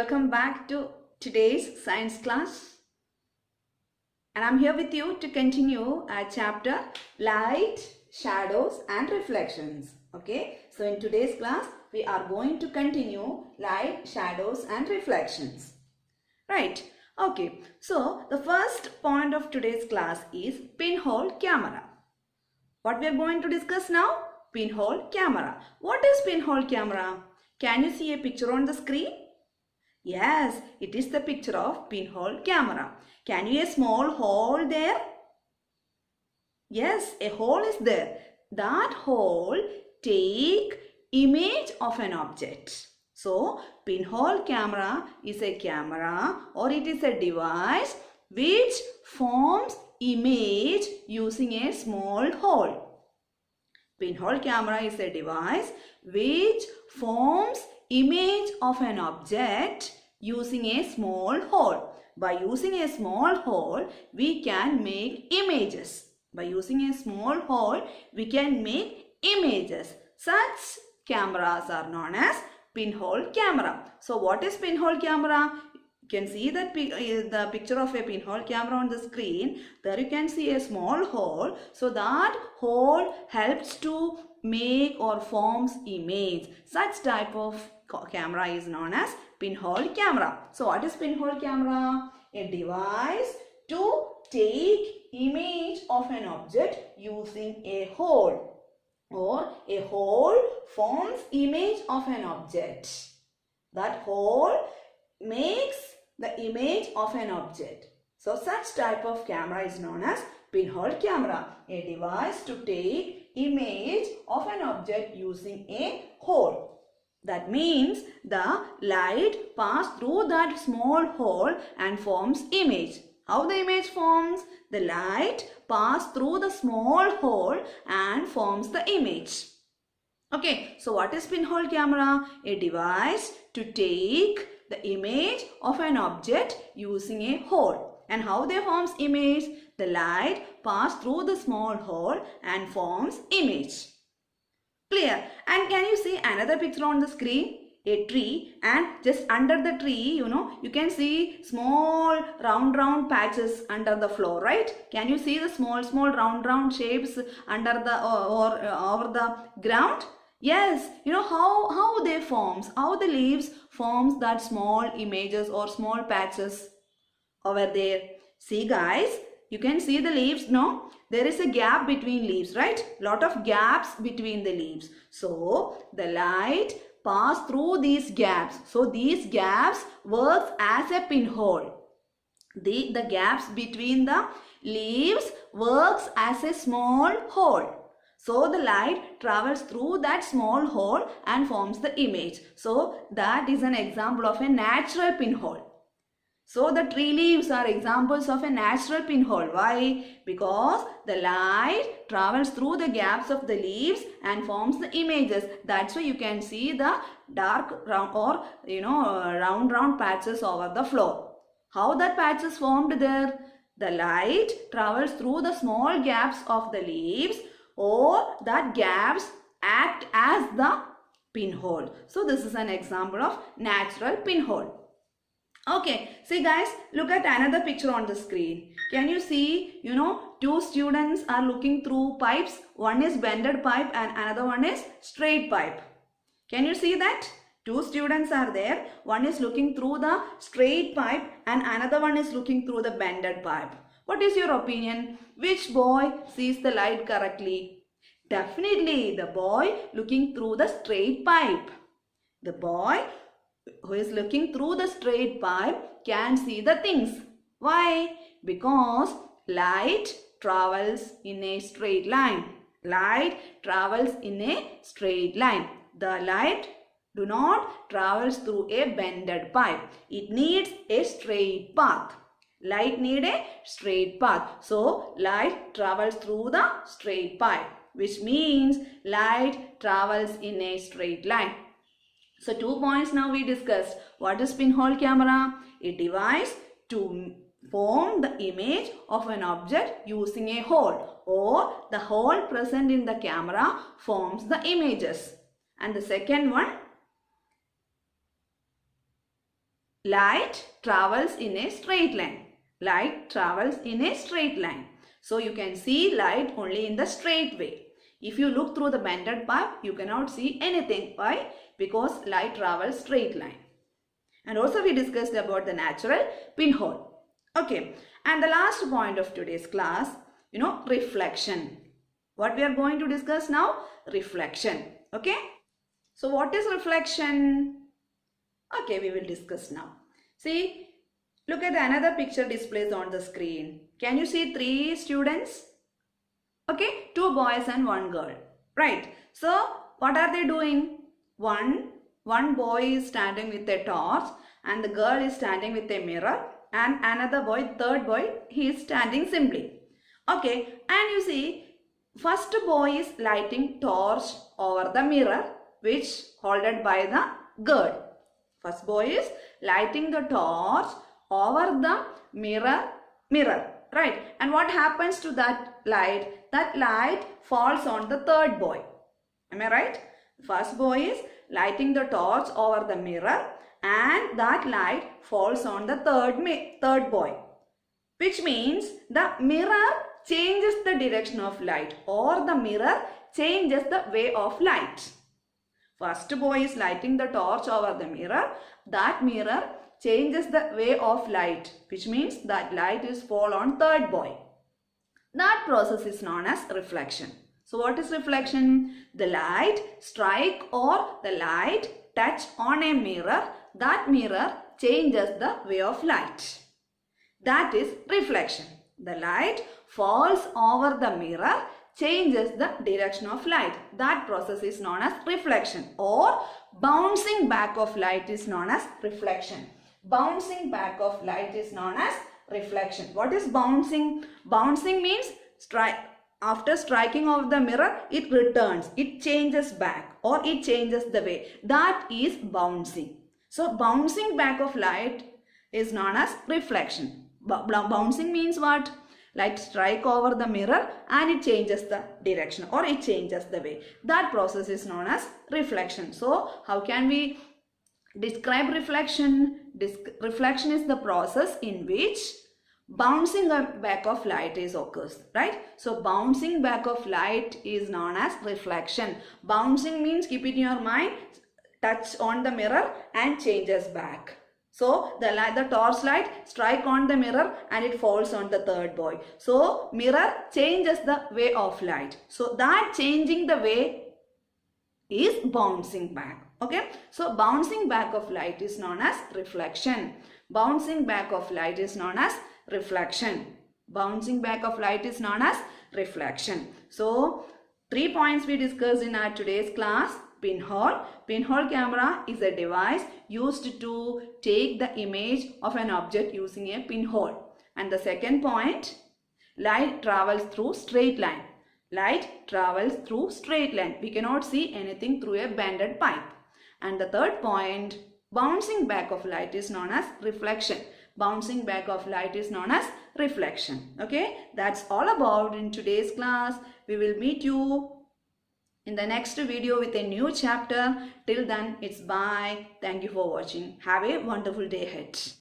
welcome back to today's science class. And I'm here with you to continue our chapter Light, Shadows and Reflections. Okay, so in today's class we are going to continue Light, Shadows and Reflections. Right, okay, so the first point of today's class is pinhole camera. What we are going to discuss now? Pinhole camera. What is pinhole camera? Can you see a picture on the screen? Yes, it is the picture of pinhole camera. Can you see a small hole there? Yes, a hole is there. That hole take image of an object. So, pinhole camera is a camera or it is a device which forms image using a small hole. Pinhole camera is a device which forms image of an object using a small hole. By using a small hole, we can make images. By using a small hole, we can make images. Such cameras are known as pinhole camera. So what is pinhole camera? You can see that the picture of a pinhole camera on the screen. There you can see a small hole. So that hole helps to make or forms image. Such type of camera is known as pinhole camera. So what is pinhole camera? A device to take image of an object using a hole, or a hole forms image of an object. That hole makes the image of an object. So such type of camera is known as pinhole camera, a device to take image of an object using a hole. That means the light passes through that small hole and forms image. How the image forms? The light passes through the small hole and forms the image. Okay, so what is pinhole camera? A device to take the image of an object using a hole. And how they forms image? The light passes through the small hole and forms image. Clear? And can you see another picture on the screen? A tree, and just under the tree, you can see small round patches under the floor, right? Can you see the small round shapes under the or over the ground? Yes, how they forms, how the leaves forms that small images or small patches over there. See guys, you can see the leaves, no? There is a gap between leaves, right? Lot of gaps between the leaves. So the light pass through these gaps. So these gaps works as a pinhole. The gaps between the leaves works as a small hole. So the light travels through that small hole and forms the image. So that is an example of a natural pinhole. So the tree leaves are examples of a natural pinhole. Why? Because the light travels through the gaps of the leaves and forms the images. That's why you can see the dark round or round patches over the floor. How that patch is formed there? The light travels through the small gaps of the leaves, or that gaps act as the pinhole. So this is an example of natural pinhole. Okay, see guys, look at another picture on the screen. Can you see, two students are looking through pipes. One is bended pipe and another one is straight pipe. Can you see that? Two students are there. One is looking through the straight pipe and another one is looking through the bended pipe. What is your opinion? Which boy sees the light correctly? Definitely the boy looking through the straight pipe. The boy who is looking through the straight pipe can see the things. Why? Because light travels in a straight line. Light travels in a straight line. The light do not travels through a bended pipe. It needs a straight path. Light need a straight path. So light travels through the straight pipe, which means light travels in a straight line. So 2 points now we discussed. What is pinhole camera? A device to form the image of an object using a hole, or the hole present in the camera forms the images. And the second one, light travels in a straight line. Light travels in a straight line. So you can see light only in the straight way. If you look through the bended pipe, you cannot see anything. Why? Because light travels straight line. And also we discussed about the natural pinhole. Okay. And the last point of today's class, reflection. What we are going to discuss now? Reflection. Okay. So what is reflection? Okay, we will discuss now. See, look at another picture displayed on the screen. Can you see 3 students? Okay, 2 boys and 1 girl. Right. So what are they doing? One boy is standing with a torch and the girl is standing with a mirror, and another boy, third boy, he is standing simply. Okay, and you see, first boy is lighting torch over the mirror which holded by the girl. First boy is lighting the torch over the mirror, right? And what happens to that light? That light falls on the third boy. Am I right? First boy is lighting the torch over the mirror and that light falls on the third boy. Which means the mirror changes the direction of light, or the mirror changes the way of light. First boy is lighting the torch over the mirror. That mirror changes the way of light, which means that light is fall on third boy. That process is known as reflection. So what is reflection? The light strike or the light touch on a mirror. That mirror changes the way of light. That is reflection. The light falls over the mirror, changes the direction of light. That process is known as reflection, or bouncing back of light is known as reflection. Bouncing back of light is known as reflection. What is bouncing? Bouncing means after striking of the mirror, it returns, it changes back, or it changes the way. That is bouncing. So bouncing back of light is known as reflection. Bouncing means what? Light strike over the mirror and it changes the direction, or it changes the way. That process is known as reflection. So how can we describe reflection? Reflection is the process in which bouncing back of light occurs, right? So bouncing back of light is known as reflection. Bouncing means, keep it in your mind, touch on the mirror and changes back. So the torch light strike on the mirror and it falls on the third boy. So mirror changes the way of light. So that changing the way is bouncing back. Okay. So bouncing back of light is known as reflection. Bouncing back of light is known as reflection. Bouncing back of light is known as reflection. So 3 points we discussed in our today's class. Pinhole. Pinhole camera is a device used to take the image of an object using a pinhole. And the second point, light travels through straight line. Light travels through straight line. We cannot see anything through a bended pipe. And the third point, bouncing back of light is known as reflection. Bouncing back of light is known as reflection. Okay, that's all about in today's class. We will meet you in the next video with a new chapter. Till then, it's bye. Thank you for watching. Have a wonderful day ahead.